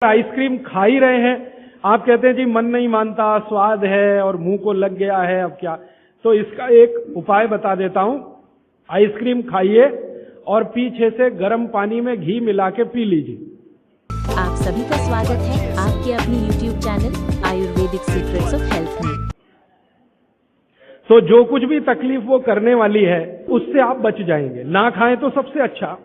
Ice cream खा ही रहे हैं, आप कहते हैं जी मन नहीं मानता, स्वाद है और मुंह को लग गया है, अब क्या। तो इसका एक उपाय बता देता हूं। आइसक्रीम खाइए और पीछे से गर्म पानी में घी मिला के पी लीजिए। आप सभी का स्वागत है आपके अपनी YouTube channel Ayurvedic secrets of health में। तो जो कुछ भी तकलीफ वो करने वाली है उससे आप बच जाएंगे। ना खाएं तो सबसे अच्छा।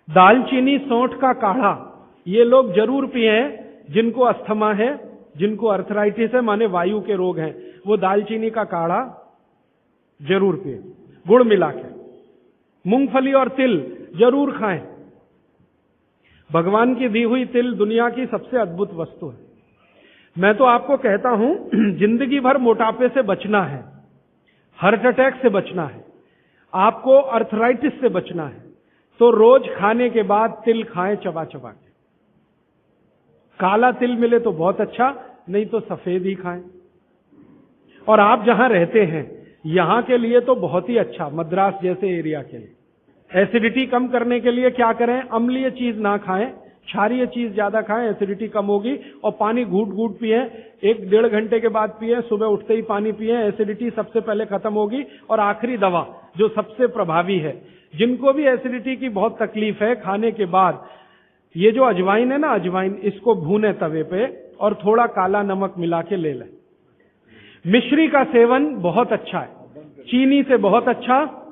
दालचीनी सौंठ का काढ़ा ये लोग जरूर पिए, जिनको अस्थमा है, जिनको अर्थराइटिस है, माने वायु के रोग हैं, वो दालचीनी का काढ़ा जरूर पिए गुड़ मिला के। मूंगफली और तिल जरूर खाएं। भगवान की दी हुई तिल दुनिया की सबसे अद्भुत वस्तु है। मैं तो आपको कहता हूं जिंदगी भर मोटापे से बचना है, हार्ट अटैक से बचना है, आपको अर्थराइटिस से बचना है, तो रोज खाने के बाद तिल खाएं चबा चबा के। काला तिल मिले तो बहुत अच्छा, नहीं तो सफेद ही खाएं। और आप जहां रहते हैं यहां के लिए तो बहुत ही अच्छा, मद्रास जैसे एरिया के लिए। एसिडिटी कम करने के लिए क्या करें? अम्लीय चीज ना खाएं, क्षारीय चीज ज्यादा खाएं, एसिडिटी कम होगी। और पानी घूट घूट पिए, 1-1.5 घंटे के बाद पिए, सुबह उठते ही पानी पिए, एसिडिटी सबसे पहले खत्म होगी। और आखिरी दवा जो सबसे प्रभावी है, जिनको भी एसिडिटी की बहुत तकलीफ है, खाने के बाद ये जो अजवाइन है ना, अजवाइन, इसको भूने तवे पे और थोड़ा काला नमक मिला के ले लें। मिश्री का सेवन बहुत अच्छा है, चीनी से बहुत अच्छा,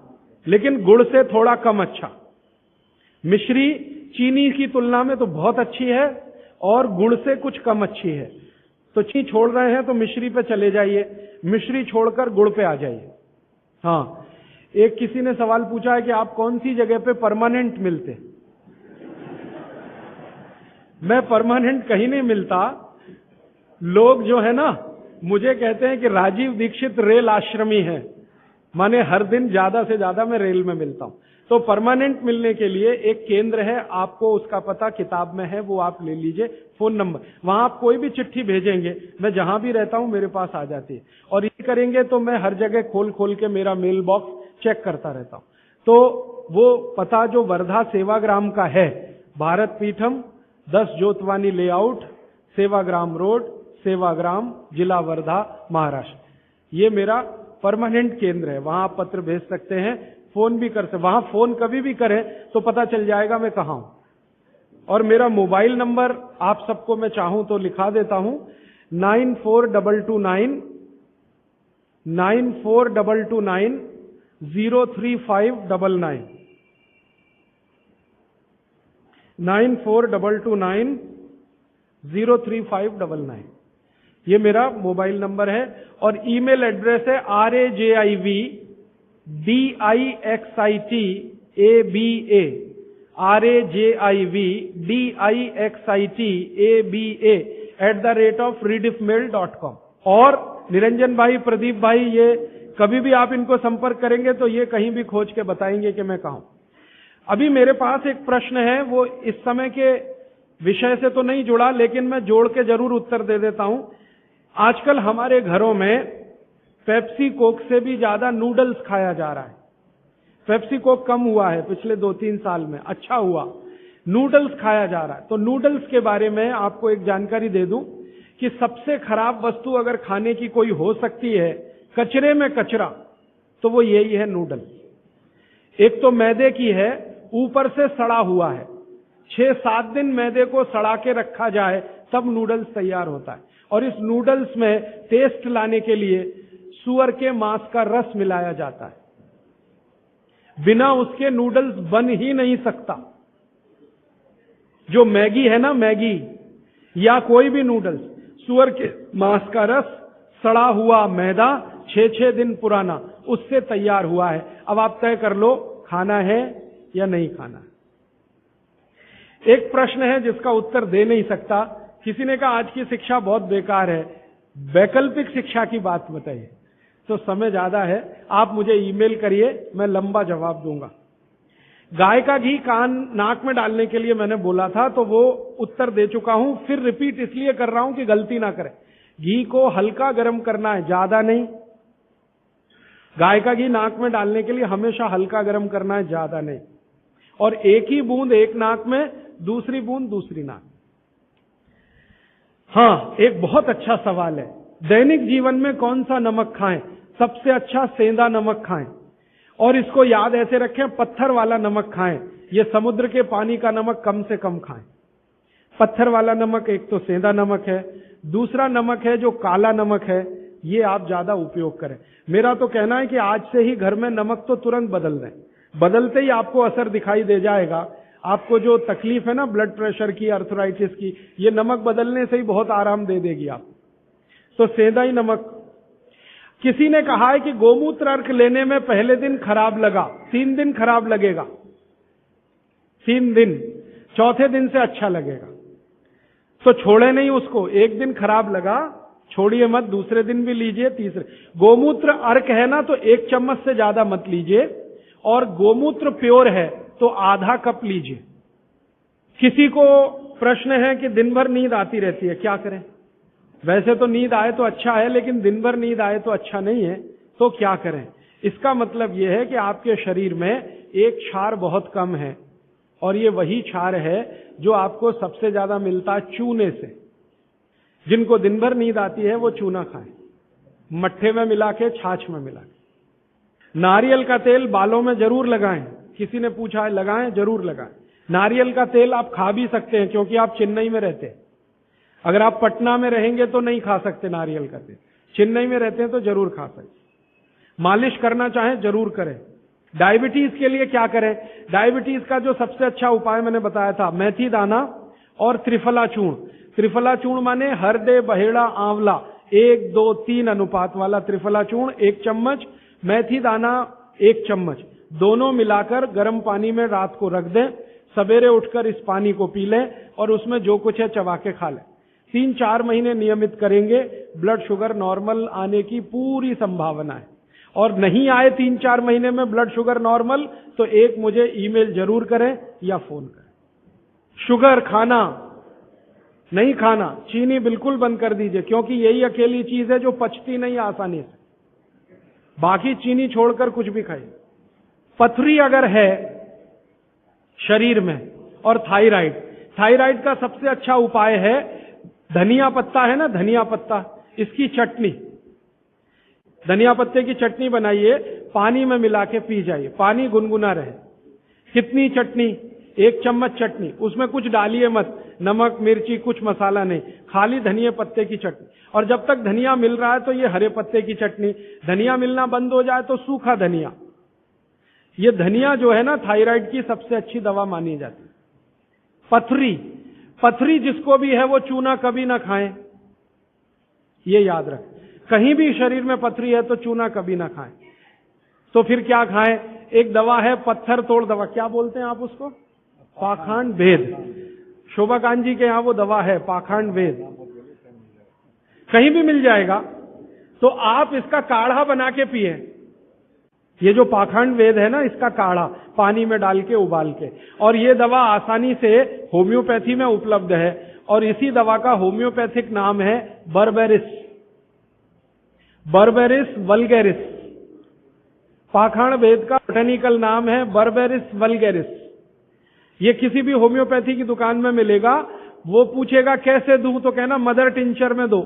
लेकिन गुड़ से थोड़ा कम अच्छा। मिश्री चीनी की तुलना में तो बहुत अच्छी है और गुड़ से कुछ कम अच्छी है। तो चीनी छोड़ रहे हैं तो मिश्री पे चले जाइए, मिश्री छोड़कर गुड़ पे आ जाइए। हाँ, एक किसी ने सवाल पूछा है कि आप कौन सी जगह पे परमानेंट मिलते? मैं परमानेंट कहीं नहीं मिलता। लोग जो है ना मुझे कहते हैं कि राजीव दीक्षित रेल आश्रमी है, माने हर दिन ज्यादा से ज्यादा मैं रेल में मिलता हूं। तो परमानेंट मिलने के लिए एक केंद्र है, आपको उसका पता किताब में है, वो आप ले लीजिए। फोन नंबर, वहां आप कोई भी चिट्ठी भेजेंगे, मैं जहां भी रहता हूं मेरे पास आ जाती है। और ये करेंगे तो मैं हर जगह खोल खोल के मेरा मेल बॉक्स चेक करता रहता हूं। तो वो पता जो वर्धा सेवाग्राम का है, भारत पीठम 10 जोतवानी लेआउट, सेवाग्राम रोड, सेवाग्राम, जिला वर्धा, महाराष्ट्र। ये मेरा परमानेंट केंद्र है, वहां आप पत्र भेज सकते हैं, फोन भी कर सकते। वहां फोन कभी भी करें तो पता चल जाएगा मैं कहां हूं। और मेरा मोबाइल नंबर आप सबको मैं चाहूं तो लिखा देता हूं, 9422 03599 9422 03599। ये मेरा मोबाइल नंबर है। और ईमेल एड्रेस है rajivdixitaba@rediffmail.com। और निरंजन भाई, प्रदीप भाई, ये कभी भी आप इनको संपर्क करेंगे तो ये कहीं भी खोज के बताएंगे कि मैं कहां हूं। अभी मेरे पास एक प्रश्न है, वो इस समय के विषय से तो नहीं जुड़ा, लेकिन मैं जोड़ के जरूर उत्तर दे देता हूं। आजकल हमारे घरों में पेप्सी कोक से भी ज्यादा नूडल्स खाया जा रहा है। पेप्सी कोक कम हुआ है पिछले 2-3 साल में, अच्छा हुआ, नूडल्स खाया जा रहा है। तो नूडल्स के बारे में आपको एक जानकारी दे दूं कि सबसे खराब वस्तु अगर खाने की कोई हो सकती है, कचरे में कचरा, तो वो यही है नूडल्स। एक तो मैदे की है, ऊपर से सड़ा हुआ है। 6-7 दिन मैदे को सड़ा के रखा जाए तब नूडल्स तैयार होता है। और इस नूडल्स में टेस्ट लाने के लिए सूअर के मांस का रस मिलाया जाता है। बिना उसके नूडल्स बन ही नहीं सकता। जो मैगी है ना, मैगी या कोई भी नूडल्स, सूअर के मांस का रस, सड़ा हुआ मैदा, 6-6 दिन पुराना, उससे तैयार हुआ है। अब आप तय कर लो खाना है या नहीं खाना। एक प्रश्न है जिसका उत्तर दे नहीं सकता। किसी ने कहा आज की शिक्षा बहुत बेकार है, वैकल्पिक शिक्षा की बात बताइए। तो समय ज्यादा है, आप मुझे ईमेल करिए, मैं लंबा जवाब दूंगा। गाय का घी कान नाक में डालने के लिए मैंने बोला था, तो वो उत्तर दे चुका हूं, फिर रिपीट इसलिए कर रहा हूं कि गलती ना करें। घी को हल्का गर्म करना है, ज्यादा नहीं। गाय का घी नाक में डालने के लिए हमेशा हल्का गर्म करना है, ज्यादा नहीं। और एक ही बूंद एक नाक में, दूसरी बूंद दूसरी नाक। हाँ, एक बहुत अच्छा सवाल है। दैनिक जीवन में कौन सा नमक खाएं? सबसे अच्छा सेंधा नमक खाएं। और इसको याद ऐसे रखें, पत्थर वाला नमक खाएं। ये समुद्र के पानी का नमक कम से कम खाएं। पत्थर वाला नमक एक तो सेंधा नमक है, दूसरा नमक है जो काला नमक है, ये आप ज्यादा उपयोग करें। मेरा तो कहना है कि आज से ही घर में नमक तो तुरंत बदल दें। बदलते ही आपको असर दिखाई दे जाएगा। आपको जो तकलीफ है ना ब्लड प्रेशर की, अर्थराइटिस की, ये नमक बदलने से ही बहुत आराम दे देगी आप। तो सेंधा ही नमक। किसी ने कहा है कि गोमूत्र अर्क लेने में पहले दिन खराब लगा, 3 दिन खराब लगेगा, 3 दिन, चौथे दिन से अच्छा लगेगा। तो छोड़े नहीं उसको। एक दिन खराब लगा, छोड़िए मत, दूसरे दिन भी लीजिए, तीसरे। गोमूत्र अर्क है ना, तो 1 चम्मच से ज्यादा मत लीजिए, और गोमूत्र प्योर है तो आधा कप लीजिए। किसी को प्रश्न है कि दिन भर नींद आती रहती है, क्या करें? वैसे तो नींद आए तो अच्छा है, लेकिन दिन भर नींद आए तो अच्छा नहीं है, तो क्या करें? इसका मतलब यह है कि आपके शरीर में एक क्षार बहुत कम है, और ये वही क्षार है जो आपको सबसे ज्यादा मिलता है चूने से। जिनको दिन भर नींद आती है वो चूना खाएं, मट्ठे में मिला के, छाछ में मिला के। नारियल का तेल बालों में जरूर लगाएं। किसी ने पूछा है, लगाएं? जरूर लगाएं। नारियल का तेल आप खा भी सकते हैं, क्योंकि आप चेन्नई में रहते हैं। अगर आप पटना में रहेंगे तो नहीं खा सकते नारियल का तेल, चेन्नई में रहते हैं तो जरूर खा सकते। मालिश करना चाहें जरूर करें। डायबिटीज के लिए क्या करें? डायबिटीज का जो सबसे अच्छा उपाय मैंने बताया था, मेथी दाना और त्रिफला चूर्ण। त्रिफला चूर्ण माने हरदे, बहेड़ा, आंवला, 1, 2, 3 अनुपात वाला त्रिफला चूर्ण 1 चम्मच, मेथी दाना 1 चम्मच, दोनों मिलाकर गर्म पानी में रात को रख दें। सवेरे उठकर इस पानी को पी लें और उसमें जो कुछ है चबा के खा लें। 3-4 महीने नियमित करेंगे, ब्लड शुगर नॉर्मल आने की पूरी संभावना है। और नहीं आए 3-4 महीने में ब्लड शुगर नॉर्मल, तो एक मुझे ईमेल जरूर करें या फोन करें। शुगर खाना नहीं खाना, चीनी बिल्कुल बंद कर दीजिए, क्योंकि यही अकेली चीज है जो पचती नहीं आसानी से। बाकी चीनी छोड़कर कुछ भी खाइए। पथरी अगर है शरीर में, और थायराइड, थायराइड का सबसे अच्छा उपाय है धनिया पत्ता है ना, धनिया पत्ता, इसकी चटनी, धनिया पत्ते की चटनी बनाइए, पानी में मिला के पी जाइए। पानी गुनगुना रहे। कितनी चटनी? 1 चम्मच चटनी, उसमें कुछ डालिए मत, नमक मिर्ची कुछ मसाला नहीं, खाली धनिया पत्ते की चटनी। और जब तक धनिया मिल रहा है तो ये हरे पत्ते की चटनी। धनिया मिलना बंद हो जाए तो सूखा धनिया। ये धनिया जो है ना, थायराइड की सबसे अच्छी दवा मानी जाती है। पथरी, पथरी जिसको भी है वो चूना कभी ना खाएं, ये याद रखें। कहीं भी शरीर में पथरी है तो चूना कभी ना खाएं। तो फिर क्या खाएं? एक दवा है पत्थर तोड़ दवा, क्या बोलते हैं आप उसको? पाखंड भेद। शोभाकांत जी के यहां वो दवा है, पाखंड भेद, कहीं भी मिल जाएगा। तो आप इसका काढ़ा बना के पिए। ये जो पाखंड वेद है ना, इसका काढ़ा पानी में डाल के उबाल के। और ये दवा आसानी से होम्योपैथी में उपलब्ध है, और इसी दवा का होम्योपैथिक नाम है बर्बेरिस, बर्बेरिस वल्गैरिस। पाखंड वेद का बोटेनिकल नाम है बर्बेरिस वल्गैरिस। ये किसी भी होम्योपैथी की दुकान में मिलेगा। वो पूछेगा कैसे दूं, तो कहना मदर टिंचर में दो।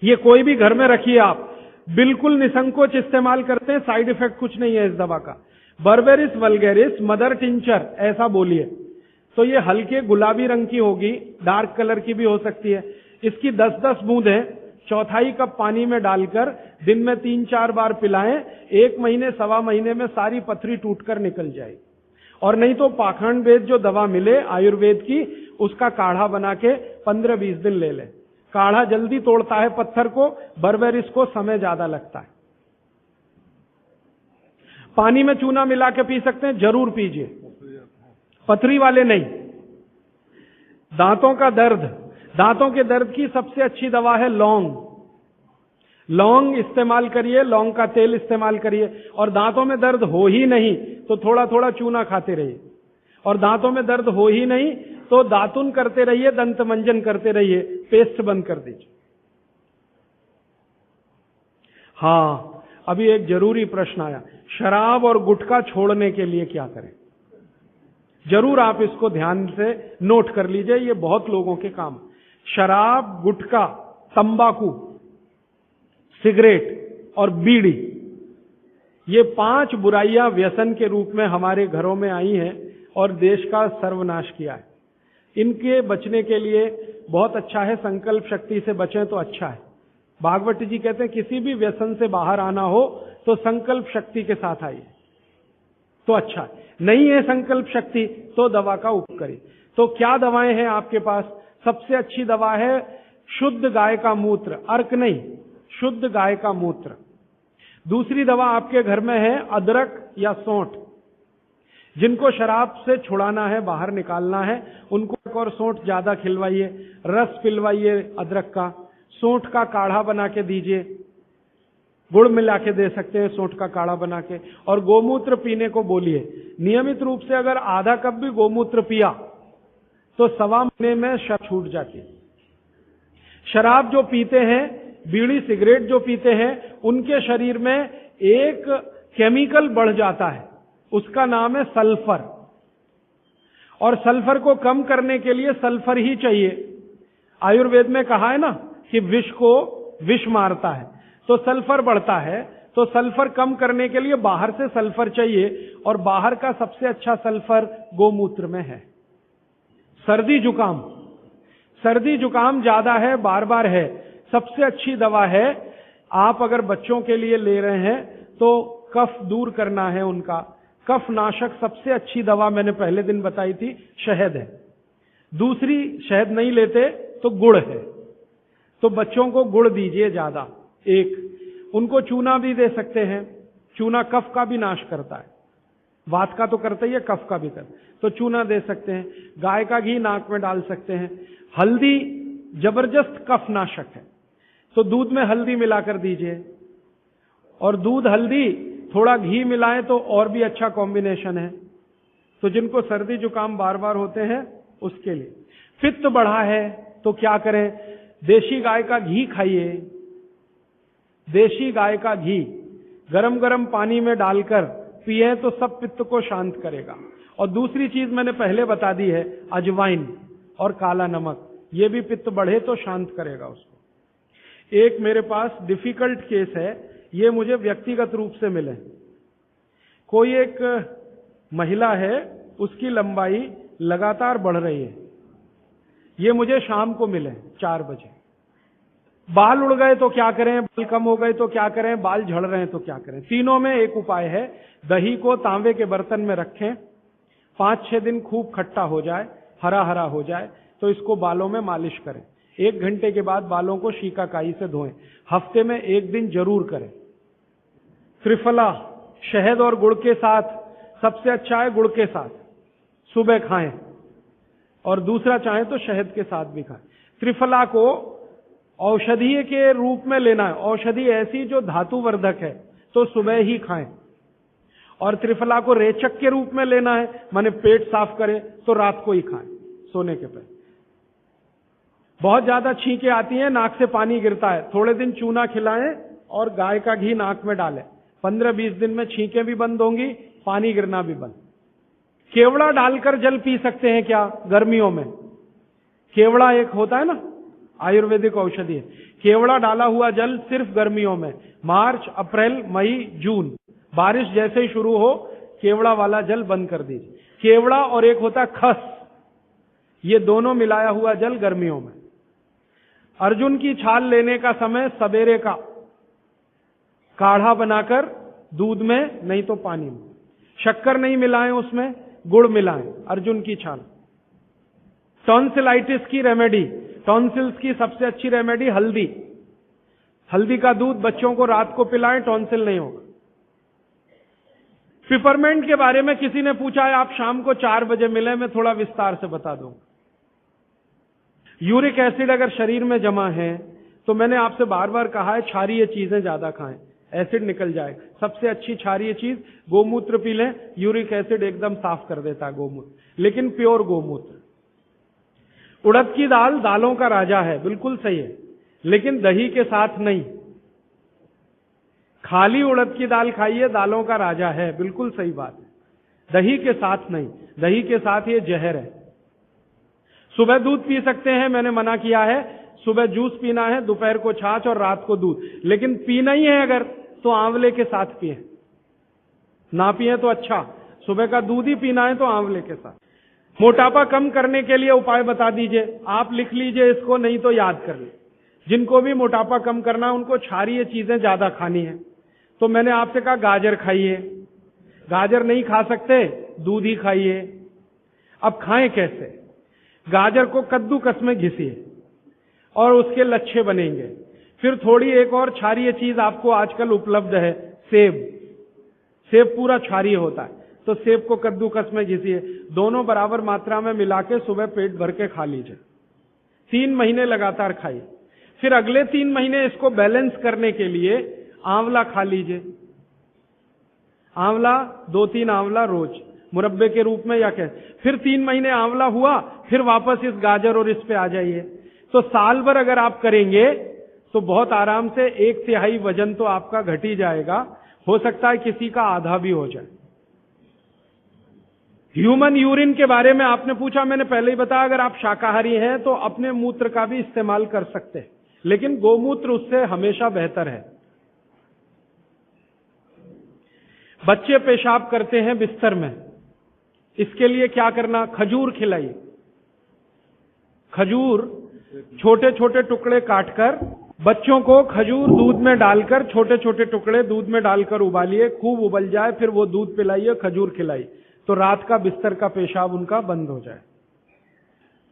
ये कोई भी घर में रखिए आप, बिल्कुल निसंकोच इस्तेमाल करते हैं, साइड इफेक्ट कुछ नहीं है इस दवा का। बर्बेरिस वल्गैरिस मदर टिंचर ऐसा बोलिए। तो ये हल्के गुलाबी रंग की होगी, डार्क कलर की भी हो सकती है। इसकी 10-10 बूंदें 1/4 कप पानी में डालकर दिन में 3-4 बार पिलाएं। 1 महीने 1.25 महीने में सारी पथरी टूटकर निकल जाएगी। और नहीं तो पाखंड वेद जो दवा मिले आयुर्वेद की, उसका काढ़ा बना के 15-20 दिन ले लें। काढ़ा जल्दी तोड़ता है पत्थर को, बर्बेरिस को समय ज्यादा लगता है। पानी में चूना मिला के पी सकते हैं, जरूर पीजिए, पथरी वाले नहीं। दांतों का दर्द, दांतों के दर्द की सबसे अच्छी दवा है लौंग। लौंग इस्तेमाल करिए, लौंग का तेल इस्तेमाल करिए। और दांतों में दर्द हो ही नहीं तो थोड़ा थोड़ा चूना खाते रहिए। और दांतों में दर्द हो ही नहीं तो दातुन करते रहिए, दंत मंजन करते रहिए, पेस्ट बंद कर दीजिए। हाँ, अभी एक जरूरी प्रश्न आया, शराब और गुटखा छोड़ने के लिए क्या करें? जरूर आप इसको ध्यान से नोट कर लीजिए, ये बहुत लोगों के काम। शराब, गुटखा, तंबाकू, सिगरेट और बीड़ी, ये 5 बुराइयां व्यसन के रूप में हमारे घरों में आई हैं और देश का सर्वनाश किया है। इनके बचने के लिए बहुत अच्छा है, संकल्प शक्ति से बचें तो अच्छा है। भागवत जी कहते हैं किसी भी व्यसन से बाहर आना हो तो संकल्प शक्ति के साथ आइए तो अच्छा है। नहीं है संकल्प शक्ति तो दवा का उपयोग करिए। तो क्या दवाएं हैं आपके पास? सबसे अच्छी दवा है शुद्ध गाय का मूत्र, अर्क नहीं, शुद्ध गाय का मूत्र। दूसरी दवा आपके घर में है अदरक या सौंठ। जिनको शराब से छुड़ाना है, बाहर निकालना है, उनको एक और सौंठ ज्यादा खिलवाइए, रस पिलवाइए अदरक का, सौंठ का काढ़ा बना के दीजिए, गुड़ मिला के दे सकते हैं सौंठ का काढ़ा बना के, और गोमूत्र पीने को बोलिए। नियमित रूप से अगर आधा कप भी गोमूत्र पिया तो 1.25 महीने में शराब छूट जाती है। शराब जो पीते हैं, बीड़ी सिगरेट जो पीते हैं, उनके शरीर में एक केमिकल बढ़ जाता है, उसका नाम है सल्फर। और सल्फर को कम करने के लिए सल्फर ही चाहिए। आयुर्वेद में कहा है ना कि विष को विष मारता है, तो सल्फर बढ़ता है। तो सल्फर कम करने के लिए बाहर से सल्फर चाहिए, और बाहर का सबसे अच्छा सल्फर गोमूत्र में है। सर्दी जुकाम, सर्दी जुकाम ज्यादा है, बार बार है, सबसे अच्छी दवा है। आप अगर बच्चों के लिए ले रहे हैं तो कफ दूर करना है उनका, कफ नाशक सबसे अच्छी दवा मैंने पहले दिन बताई थी, शहद है। दूसरी, शहद नहीं लेते तो गुड़ है, तो बच्चों को गुड़ दीजिए ज्यादा। एक, उनको चूना भी दे सकते हैं, चूना कफ का भी नाश करता है, वात का तो करता ही है, कफ का भी करता है, तो चूना दे सकते हैं। गाय का घी नाक में डाल सकते हैं। हल्दी जबरदस्त कफ नाशक है, तो दूध में हल्दी मिलाकर दीजिए, और दूध हल्दी थोड़ा घी मिलाएं तो और भी अच्छा कॉम्बिनेशन है। तो जिनको सर्दी जुकाम बार बार होते हैं उसके लिए। पित्त बढ़ा है तो क्या करें? देशी गाय का घी खाइए। देशी गाय का घी गरम गरम पानी में डालकर पिए तो सब पित्त को शांत करेगा। और दूसरी चीज मैंने पहले बता दी है, अजवाइन और काला नमक, ये भी पित्त बढ़े तो शांत करेगा उसको। एक मेरे पास डिफिकल्ट केस है, ये मुझे व्यक्तिगत रूप से मिले। कोई एक महिला है, उसकी लंबाई लगातार बढ़ रही है, ये मुझे शाम को मिले 4 बजे। बाल उड़ गए तो क्या करें, बाल कम हो गए तो क्या करें, बाल झड़ रहे हैं तो क्या करें? तीनों में एक उपाय है, दही को तांबे के बर्तन में रखें, 5-6 दिन खूब खट्टा हो जाए, हरा हरा हो जाए, तो इसको बालों में मालिश करें। 1 घंटे के बाद बालों को शीकाकाई से धोएं। हफ्ते में 1 दिन जरूर करें। त्रिफला शहद और गुड़ के साथ, सबसे अच्छा है गुड़ के साथ, सुबह खाएं, और दूसरा चाहे तो शहद के साथ भी खाएं। त्रिफला को औषधीय के रूप में लेना है, औषधि ऐसी जो धातुवर्धक है, तो सुबह ही खाएं। और त्रिफला को रेचक के रूप में लेना है, माने पेट साफ करे, तो रात को ही खाएं सोने के पहले। बहुत ज्यादा छींकें आती हैं, नाक से पानी गिरता है, थोड़े दिन चूना खिलाएं और गाय का घी नाक में डालें। 15-20 दिन में छींकें भी बंद होंगी, पानी गिरना भी बंद। केवड़ा डालकर जल पी सकते हैं क्या गर्मियों में? केवड़ा एक होता है ना, आयुर्वेदिक औषधि है। केवड़ा डाला हुआ जल सिर्फ गर्मियों में, मार्च, अप्रैल, मई, जून, बारिश जैसे ही शुरू हो केवड़ा वाला जल बंद कर दीजिए। केवड़ा और एक होता है खस, ये दोनों मिलाया हुआ जल गर्मियों में। अर्जुन की छाल लेने का समय सवेरे का, काढ़ा बनाकर दूध में नहीं तो पानी में, शक्कर नहीं मिलाएं उसमें, गुड़ मिलाएं, अर्जुन की छाल। टॉन्सिलाइटिस की रेमेडी, टॉन्सिल्स की सबसे अच्छी रेमेडी हल्दी, हल्दी का दूध बच्चों को रात को पिलाएं, टॉन्सिल नहीं होगा। पिपरमेंट के बारे में किसी ने पूछा है, आप शाम को 4 बजे मिले, मैं थोड़ा विस्तार से बता दूं। यूरिक एसिड अगर शरीर में जमा है तो मैंने आपसे बार बार कहा है क्षारीय चीजें ज्यादा खाएं, एसिड निकल जाए। सबसे अच्छी क्षारीय चीज गोमूत्र पी लें, यूरिक एसिड एकदम साफ कर देता है गोमूत्र, लेकिन प्योर गोमूत्र। उड़द की दाल दालों का राजा है, बिल्कुल सही है, लेकिन दही के साथ नहीं। खाली उड़द की दाल खाइए, दालों का राजा है, बिल्कुल सही बात है, दही के साथ नहीं, दही के साथ ये जहर है। सुबह दूध पी सकते हैं, मैंने मना किया है, सुबह जूस पीना है, दोपहर को छाछ और रात को दूध। लेकिन पीना ही है अगर तो आंवले के साथ पिए, ना पिए तो अच्छा, सुबह का दूध ही पीना है तो आंवले के साथ। मोटापा कम करने के लिए उपाय बता दीजिए, आप लिख लीजिए इसको, नहीं तो याद कर लीजिए। जिनको भी मोटापा कम करना है उनको क्षारीय चीजें ज्यादा खानी है। तो मैंने आपसे कहा गाजर खाइए, गाजर नहीं खा सकते दूध ही खाइए। अब खाएं कैसे? गाजर को कद्दूकस में घिसिए और उसके लच्छे बनेंगे। फिर थोड़ी एक और क्षारीय चीज आपको आजकल उपलब्ध है, सेब। सेब पूरा क्षारीय होता है, तो सेब को कद्दूकस में घिसिए, दोनों बराबर मात्रा में मिला के सुबह पेट भर के खा लीजिए। 3 महीने लगातार खाइए। फिर अगले 3 महीने इसको बैलेंस करने के लिए आंवला खा लीजिए। आंवला 2-3 आंवला रोज मुरब्बे के रूप में या कैसे। फिर 3 महीने आंवला हुआ, फिर वापस इस गाजर और इस पे आ जाइए। तो साल भर अगर आप करेंगे तो बहुत आराम से 1/3 वजन तो आपका घट ही जाएगा। हो सकता है किसी का आधा भी हो जाए। ह्यूमन यूरिन के बारे में आपने पूछा, मैंने पहले ही बताया, अगर आप शाकाहारी हैं तो अपने मूत्र का भी इस्तेमाल कर सकते हैं, लेकिन गोमूत्र उससे हमेशा बेहतर है। बच्चे पेशाब करते हैं बिस्तर में, इसके लिए क्या करना? खजूर खिलाइए। खजूर छोटे छोटे टुकड़े काटकर बच्चों को खजूर दूध में डालकर, छोटे छोटे टुकड़े दूध में डालकर उबालिए, खूब उबल जाए, फिर वो दूध पिलाइए, खजूर खिलाइए, तो रात का बिस्तर का पेशाब उनका बंद हो जाए।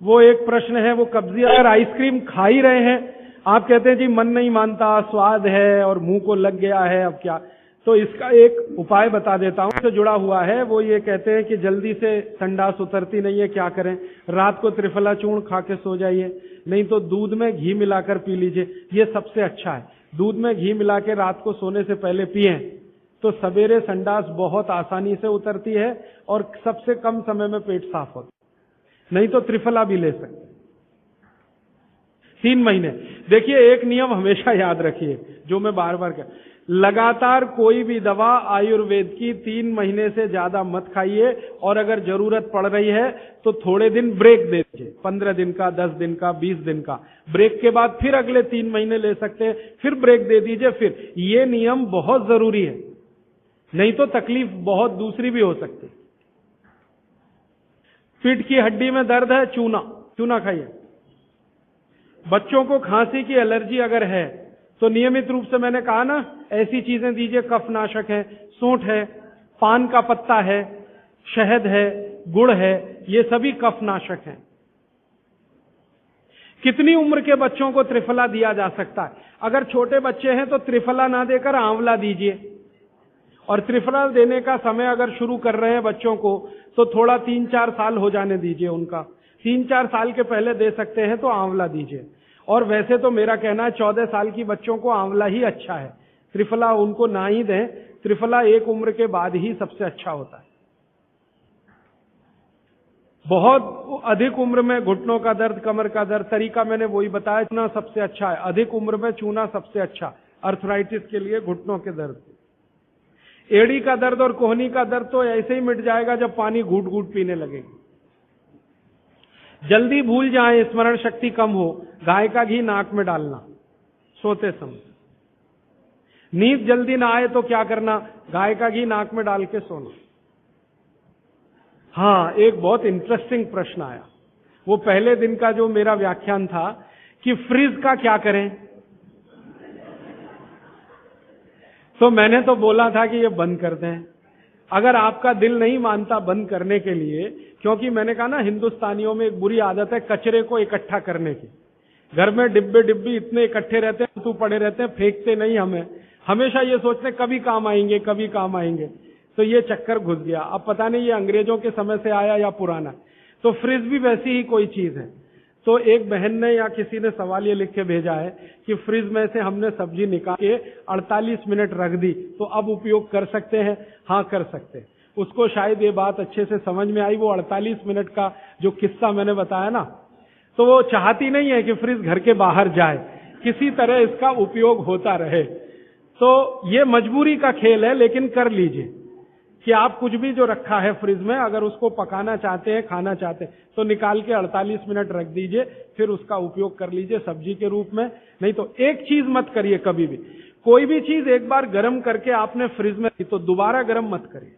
वो एक प्रश्न है, वो कब्जियत। अगर आइसक्रीम खा ही रहे हैं, आप कहते हैं जी मन नहीं मानता, स्वाद है और मुंह को लग गया है, अब क्या? तो इसका एक उपाय बता देता हूं, से जुड़ा हुआ है। वो ये कहते हैं कि जल्दी से संडास उतरती नहीं है, क्या करें? रात को त्रिफला चूर्ण खा के सो जाइए, नहीं तो दूध में घी मिलाकर पी लीजिए, ये सबसे अच्छा है। दूध में घी मिला के रात को सोने से पहले पिए तो सवेरे संडास बहुत आसानी से उतरती है और सबसे कम समय में पेट साफ होता है। नहीं तो त्रिफला भी ले सकते। 3 महीने। देखिए, एक नियम हमेशा याद रखिए, जो मैं बार बार कह, लगातार कोई भी दवा आयुर्वेद की 3 महीने से ज्यादा मत खाइए, और अगर जरूरत पड़ रही है तो थोड़े दिन ब्रेक दे दीजिए, 15 दिन का, 10 दिन का, 20 दिन का। ब्रेक के बाद फिर अगले 3 महीने ले सकते हैं, फिर ब्रेक दे दीजिए। फिर ये नियम बहुत जरूरी है, नहीं तो तकलीफ बहुत दूसरी भी हो सकती। पीठ की हड्डी में दर्द है, चूना खाइए। बच्चों को खांसी की एलर्जी अगर है तो नियमित रूप से, मैंने कहा ना, ऐसी चीजें दीजिए, कफनाशक है, सूंठ है, पान का पत्ता है, शहद है, गुड़ है, ये सभी कफनाशक हैं। कितनी उम्र के बच्चों को त्रिफला दिया जा सकता है? अगर छोटे बच्चे हैं तो त्रिफला ना देकर आंवला दीजिए, और त्रिफला देने का समय अगर शुरू कर रहे हैं बच्चों को तो थोड़ा 3-4 साल हो जाने दीजिए उनका। 3-4 साल के पहले दे सकते हैं तो आंवला दीजिए। और वैसे तो मेरा कहना है 14 साल की बच्चों को आंवला ही अच्छा है, त्रिफला उनको ना ही दें। त्रिफला एक उम्र के बाद ही सबसे अच्छा होता है। बहुत अधिक उम्र में घुटनों का दर्द, कमर का दर्द, तरीका मैंने वही बताया, चूना सबसे अच्छा है। अधिक उम्र में चूना सबसे अच्छा, अर्थराइटिस के लिए, घुटनों के दर्द। एड़ी का दर्द और कोहनी का दर्द तो ऐसे ही मिट जाएगा जब पानी घूट घूट पीने लगेगी। जल्दी भूल जाए, स्मरण शक्ति कम हो, गाय का घी नाक में डालना सोते समय। नींद जल्दी ना आए तो क्या करना? गाय का घी नाक में डाल के सोना। हाँ, एक बहुत इंटरेस्टिंग प्रश्न आया, वो पहले दिन का जो मेरा व्याख्यान था कि फ्रिज का क्या करें। तो मैंने तो बोला था कि ये बंद कर दें, अगर आपका दिल नहीं मानता बंद करने के लिए, क्योंकि मैंने कहा ना, हिंदुस्तानियों में एक बुरी आदत है कचरे को इकट्ठा करने की। घर में डिब्बे इतने इकट्ठे रहते हैं, तू पड़े रहते हैं, फेंकते नहीं हमें, हमेशा ये सोचते हैं कभी काम आएंगे, कभी काम आएंगे। तो ये चक्कर घुस गया। अब पता नहीं ये अंग्रेजों के समय से आया या पुराना। तो फ्रिज भी वैसी ही कोई चीज है। तो एक बहन ने या किसी ने सवाल ये लिख के भेजा है कि फ्रिज में से हमने सब्जी निकाल के 48 मिनट रख दी, तो अब उपयोग कर सकते हैं? हाँ, कर सकते हैं। उसको शायद ये बात अच्छे से समझ में आई। वो 48 मिनट का जो किस्सा मैंने बताया ना, तो वो चाहती नहीं है कि फ्रिज घर के बाहर जाए, किसी तरह इसका उपयोग होता रहे। तो ये मजबूरी का खेल है, लेकिन कर लीजिए। कि आप कुछ भी जो रखा है फ्रिज में, अगर उसको पकाना चाहते हैं, खाना चाहते हैं, तो निकाल के 48 मिनट रख दीजिए, फिर उसका उपयोग कर लीजिए सब्जी के रूप में। नहीं तो एक चीज मत करिए कभी भी, कोई भी चीज एक बार गर्म करके आपने फ्रिज में तो दोबारा गर्म मत करिए,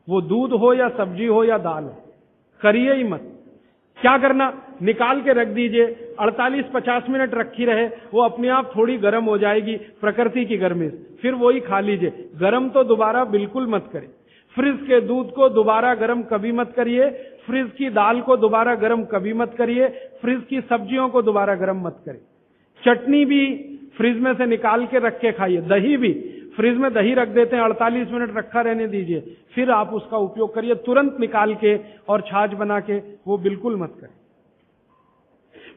वो दूध हो या सब्जी हो या दाल हो, करिए ही मत। क्या करना, निकाल के रख दीजिए, 48-50 मिनट रखी रहे, वो अपने आप थोड़ी गर्म हो जाएगी प्रकृति की गर्मी से, फिर वही खा लीजिए। गर्म तो दोबारा बिल्कुल मत करिए। फ्रिज के दूध को दोबारा गर्म कभी मत करिए, फ्रिज की दाल को दोबारा गर्म कभी मत करिए, फ्रिज की सब्जियों को दोबारा गर्म मत करिए। चटनी भी फ्रिज में से निकाल के रख के खाइए, दही भी फ्रिज में दही रख देते हैं, 48 मिनट रखा रहने दीजिए, फिर आप उसका उपयोग करिए, तुरंत निकाल के और छाछ बना के, वो बिल्कुल मत करें।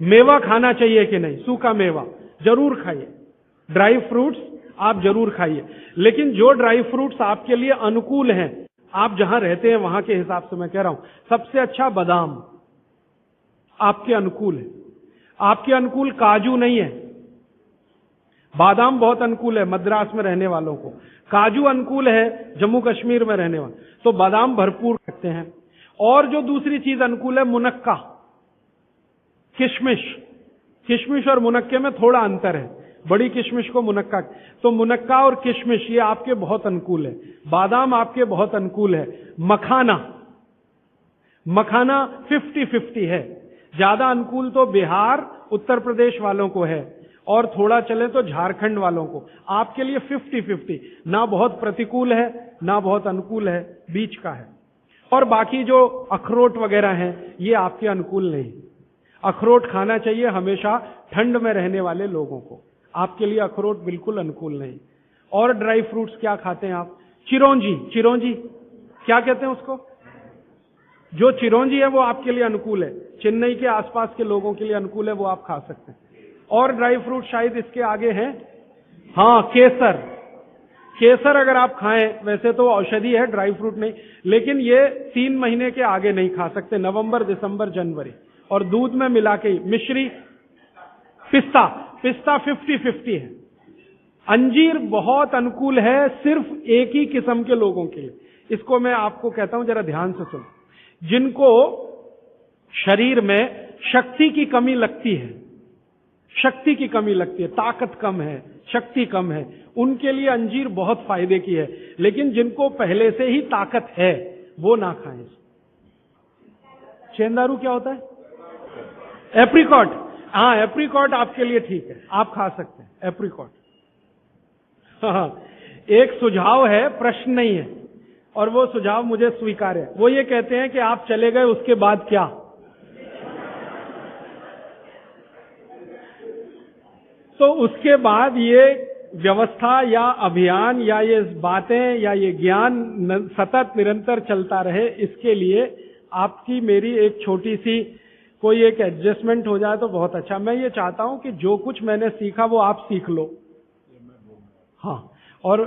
मेवा खाना चाहिए कि नहीं, सूखा मेवा जरूर खाइए, ड्राई फ्रूट्स आप जरूर खाइए, लेकिन जो ड्राई फ्रूट्स आपके लिए अनुकूल हैं, आप जहां रहते हैं वहां के हिसाब से मैं कह रहा हूं, सबसे अच्छा बादाम आपके अनुकूल है। आपके अनुकूल काजू नहीं है, बादाम बहुत अनुकूल है मद्रास में रहने वालों को, काजू अनुकूल है जम्मू कश्मीर में रहने वाले, तो बादाम भरपूर रखते हैं। और जो दूसरी चीज अनुकूल है, मुनक्का, किशमिश। किशमिश और मुनक्के में थोड़ा अंतर है, बड़ी किशमिश को मुनक्का, तो मुनक्का और किशमिश ये आपके बहुत अनुकूल है। बादाम आपके बहुत अनुकूल है। मखाना, मखाना 50-50 है, ज्यादा अनुकूल तो बिहार उत्तर प्रदेश वालों को है, और थोड़ा चले तो झारखंड वालों को। आपके लिए 50-50, ना बहुत प्रतिकूल है ना बहुत अनुकूल है, बीच का है। और बाकी जो अखरोट वगैरह हैं ये आपके अनुकूल नहीं। अखरोट खाना चाहिए हमेशा ठंड में रहने वाले लोगों को, आपके लिए अखरोट बिल्कुल अनुकूल नहीं। और ड्राई फ्रूट्स क्या खाते हैं आप, चिरौंजी, चिरौंजी क्या कहते हैं उसको, जो चिरौंजी है वो आपके लिए अनुकूल है, चेन्नई के आसपास के लोगों के लिए अनुकूल है, वो आप खा सकते हैं। और ड्राई फ्रूट शायद इसके आगे हैं, हाँ केसर। केसर अगर आप खाएं, वैसे तो औषधि है, ड्राई फ्रूट नहीं, लेकिन ये 3 महीने के आगे नहीं खा सकते, नवंबर, दिसंबर, जनवरी, और दूध में मिला के। मिश्री, पिस्ता, पिस्ता 50-50 है। अंजीर बहुत अनुकूल है सिर्फ एक ही किस्म के लोगों के लिए, इसको मैं आपको कहता हूं जरा ध्यान से सुनो, जिनको शरीर में शक्ति की कमी लगती है, शक्ति की कमी लगती है, ताकत कम है, शक्ति कम है, उनके लिए अंजीर बहुत फायदे की है। लेकिन जिनको पहले से ही ताकत है वो ना खाएं। चेंदारू क्या होता है, एप्रिकॉट, हाँ एप्रिकॉट आपके लिए ठीक है, आप खा सकते हैं एप्रिकॉट। हाँ, एक सुझाव है, प्रश्न नहीं है, और वो सुझाव मुझे स्वीकार है। वो ये कहते हैं कि आप चले गए उसके बाद क्या, तो उसके बाद ये व्यवस्था या अभियान या ये बातें या ये ज्ञान सतत निरंतर चलता रहे, इसके लिए आपकी मेरी एक छोटी सी कोई एक एडजस्टमेंट हो जाए तो बहुत अच्छा। मैं ये चाहता हूं कि जो कुछ मैंने सीखा वो आप सीख लो। हाँ, और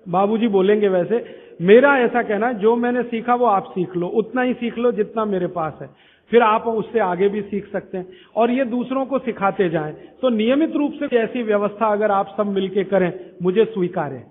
बाबूजी बोलेंगे वैसे, मेरा ऐसा कहना है जो मैंने सीखा वो आप सीख लो, उतना ही सीख लो जितना मेरे पास है, फिर आप उससे आगे भी सीख सकते हैं और ये दूसरों को सिखाते जाएं। तो नियमित रूप से ऐसी व्यवस्था अगर आप सब मिलके करें, मुझे स्वीकार है।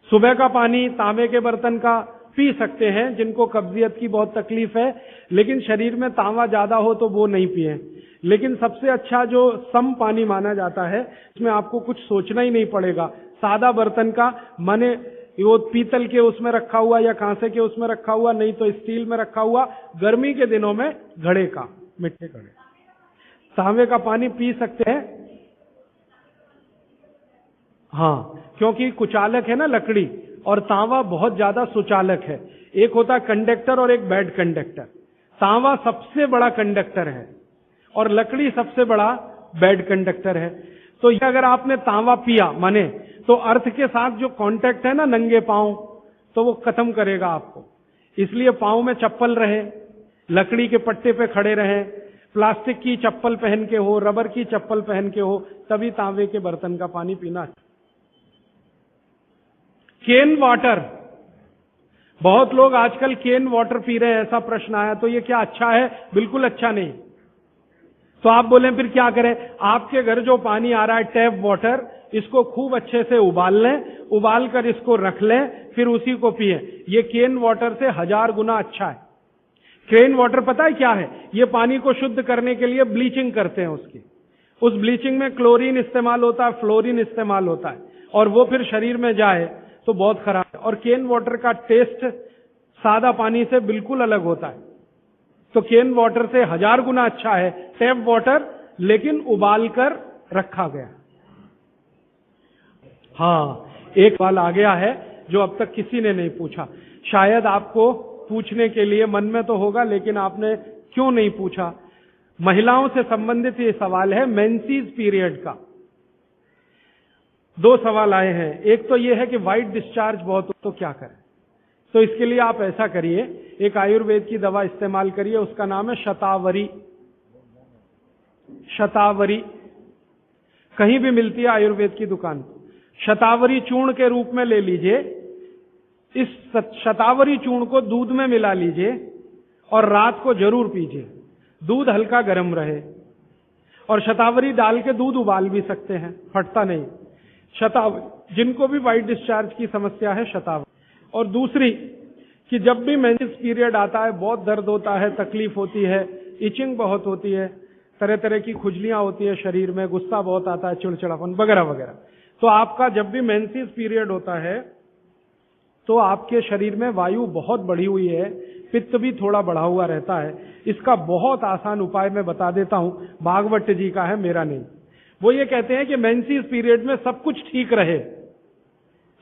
सुबह का पानी तांबे के बर्तन का पी सकते हैं जिनको कब्जियत की बहुत तकलीफ है, लेकिन शरीर में तांबा ज्यादा हो तो वो नहीं पिए। लेकिन सबसे अच्छा जो सम पानी माना जाता है, इसमें आपको कुछ सोचना ही नहीं पड़ेगा, सादा बर्तन का, माने वो पीतल के उसमें रखा हुआ या कांसे के उसमें रखा हुआ, नहीं तो स्टील में रखा हुआ, गर्मी के दिनों में घड़े का, मिट्टी घड़े, तांबे का पानी पी सकते हैं। हाँ, क्योंकि कुचालक है ना लकड़ी, और तांबा बहुत ज्यादा सुचालक है। एक होता है कंडक्टर और एक बैड कंडक्टर। तांबा सबसे बड़ा कंडक्टर है और लकड़ी सबसे बड़ा बैड कंडक्टर है। तो ये अगर आपने तांबा पिया माने, तो अर्थ के साथ जो कांटेक्ट है ना नंगे पांव, तो वो खत्म करेगा आपको। इसलिए पांव में चप्पल रहे, लकड़ी के पट्टे पे खड़े रहे, प्लास्टिक की चप्पल पहन के हो, रबर की चप्पल पहन के हो, तभी तांबे के बर्तन का पानी पीना। केन वाटर, बहुत लोग आजकल केन वाटर पी रहे हैं, ऐसा प्रश्न आया, तो ये क्या अच्छा है? बिल्कुल अच्छा नहीं। तो आप बोले फिर क्या करें? आपके घर जो पानी आ रहा है टैप वाटर, इसको खूब अच्छे से उबाल लें, उबाल कर इसको रख लें, फिर उसी को पिए। ये केन वाटर से 1000 गुना अच्छा है। केन वाटर पता है क्या है? ये पानी को शुद्ध करने के लिए ब्लीचिंग करते हैं उसकी। उस ब्लीचिंग में क्लोरीन इस्तेमाल होता है, फ्लोरीन इस्तेमाल होता है, और वो फिर शरीर में जाए तो बहुत खराब है। और केन वाटर का टेस्ट सादा पानी से बिल्कुल अलग होता है। तो केन वाटर से 1000 गुना अच्छा है टैप वाटर, लेकिन उबाल कर रखा गया। हाँ, एक सवाल आ गया है जो अब तक किसी ने नहीं पूछा। शायद आपको पूछने के लिए मन में तो होगा, लेकिन आपने क्यों नहीं पूछा? महिलाओं से संबंधित ये सवाल है, मेंसेस पीरियड का। 2 सवाल आए हैं। एक तो ये है कि व्हाइट डिस्चार्ज बहुत हो तो क्या करें? तो इसके लिए आप ऐसा करिए, एक आयुर्वेद की दवा इस्तेमाल करिए, उसका नाम है शतावरी। शतावरी कहीं भी मिलती है आयुर्वेद की दुकान पर। शतावरी चूर्ण के रूप में ले लीजिए। इस शतावरी चूर्ण को दूध में मिला लीजिए और रात को जरूर पीजिए। दूध हल्का गर्म रहे, और शतावरी डाल के दूध उबाल भी सकते हैं, फटता नहीं। शतावरी, जिनको भी व्हाइट डिस्चार्ज की समस्या है, शतावरी। और दूसरी कि जब भी मेंसेस पीरियड आता है बहुत दर्द होता है, तकलीफ होती है, इचिंग बहुत होती है, तरह तरह की खुजलियां होती है शरीर में, गुस्सा बहुत आता है, चिड़चिड़ापन वगैरह वगैरह। तो आपका जब भी मेंसेस पीरियड होता है तो आपके शरीर में वायु बहुत बढ़ी हुई है, पित्त भी थोड़ा बढ़ा हुआ रहता है। इसका बहुत आसान उपाय मैं बता देता हूं, भागवत जी का है, मेरा नहीं। वो ये कहते हैं कि मेंसेस पीरियड में सब कुछ ठीक रहे,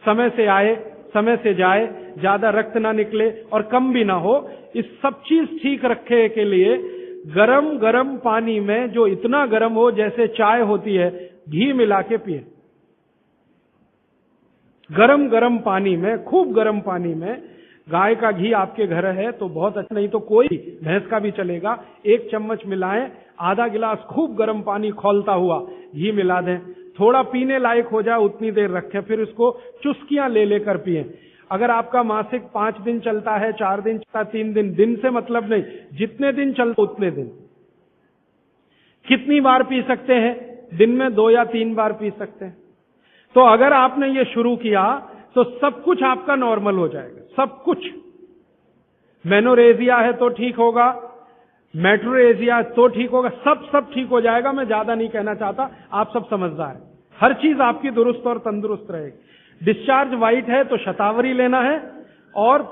समय से आए, समय से जाए, ज्यादा रक्त ना निकले और कम भी ना हो, इस सब चीज ठीक रखे के लिए गरम गरम पानी में, जो इतना गरम हो जैसे चाय होती है, घी मिला के पिए। गरम गरम पानी में, खूब गरम पानी में, गाय का घी आपके घर है तो बहुत अच्छा, नहीं तो कोई भैंस का भी चलेगा, 1 चम्मच मिलाएं, आधा गिलास खूब गर्म पानी खौलता हुआ घी मिला दें, थोड़ा पीने लायक हो जाए उतनी देर रखें, फिर उसको चुस्कियां ले लेकर पिए। अगर आपका मासिक 5 दिन चलता है, 4 दिन चलता, 3 दिन, दिन से मतलब नहीं, जितने दिन चलता उतने दिन। कितनी बार पी सकते हैं? दिन में 2 या 3 बार पी सकते हैं। तो अगर आपने ये शुरू किया तो सब कुछ आपका नॉर्मल हो जाएगा, सब कुछ। मेनोरेजिया है तो ठीक होगा, मेट्रोरेजिया तो ठीक होगा, सब ठीक हो जाएगा। मैं ज्यादा नहीं कहना चाहता, आप सब समझदार हैं। हर चीज आपकी दुरुस्त और तंदुरुस्त रहेगी। डिस्चार्ज व्हाइट है तो शतावरी लेना है, और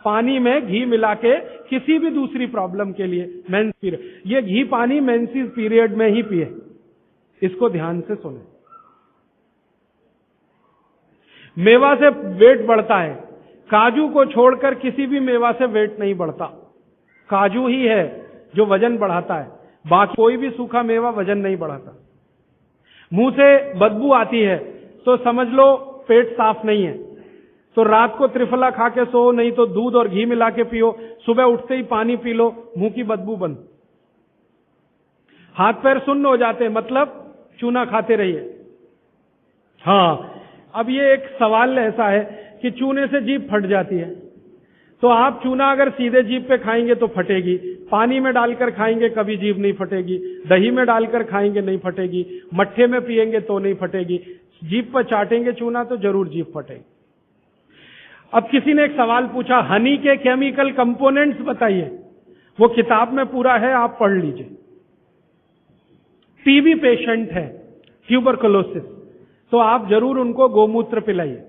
पानी में घी मिला के किसी भी दूसरी प्रॉब्लम के लिए, मेंस पीरियड, ये घी पानी मेंसेस पीरियड में ही पिए। इसको ध्यान से सुने। मेवा से वेट बढ़ता है, काजू को छोड़कर किसी भी मेवा से वेट नहीं बढ़ता। काजू ही है जो वजन बढ़ाता है, बाकी कोई भी सूखा मेवा वजन नहीं बढ़ाता। मुंह से बदबू आती है तो समझ लो पेट साफ नहीं है, तो रात को त्रिफला खा के सो, नहीं तो दूध और घी मिला के पियो, सुबह उठते ही पानी पी लो, मुंह की बदबू बंद। हाथ पैर सुन्न हो जाते, मतलब चूना खाते रहिए। हाँ, अब ये एक सवाल ऐसा है कि चूने से जीभ फट जाती है, तो आप चूना अगर सीधे जीभ पे खाएंगे तो फटेगी, पानी में डालकर खाएंगे कभी जीभ नहीं फटेगी, दही में डालकर खाएंगे नहीं फटेगी, मट्ठे में पिएंगे तो नहीं फटेगी, जीभ पर चाटेंगे चूना तो जरूर जीभ फटेगी। अब किसी ने एक सवाल पूछा, हनी के केमिकल कंपोनेंट्स बताइए। वो किताब में पूरा है, आप पढ़ लीजिए। टीबी पेशेंट है, ट्यूबरकुलोसिस, तो आप जरूर उनको गोमूत्र पिलाइए।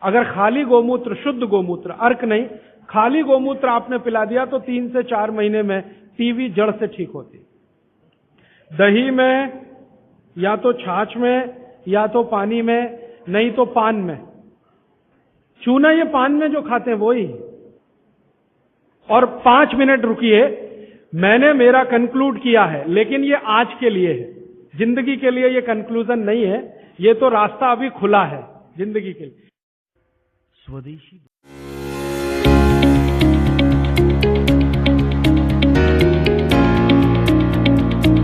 अगर खाली गोमूत्र, शुद्ध गोमूत्र, अर्क नहीं, खाली गोमूत्र आपने पिला दिया तो 3 से 4 महीने में टीबी जड़ से ठीक होती। दही में, या तो छाछ में, या तो पानी में, नहीं तो पान में। चूना ये पान में जो खाते हैं वो ही। और 5 मिनट रुकिए, मैंने मेरा कंक्लूड किया है, लेकिन ये आज के लिए है, जिंदगी के लिए ये कंक्लूजन नहीं है। ये तो रास्ता अभी खुला है जिंदगी के लिए। स्वदेशी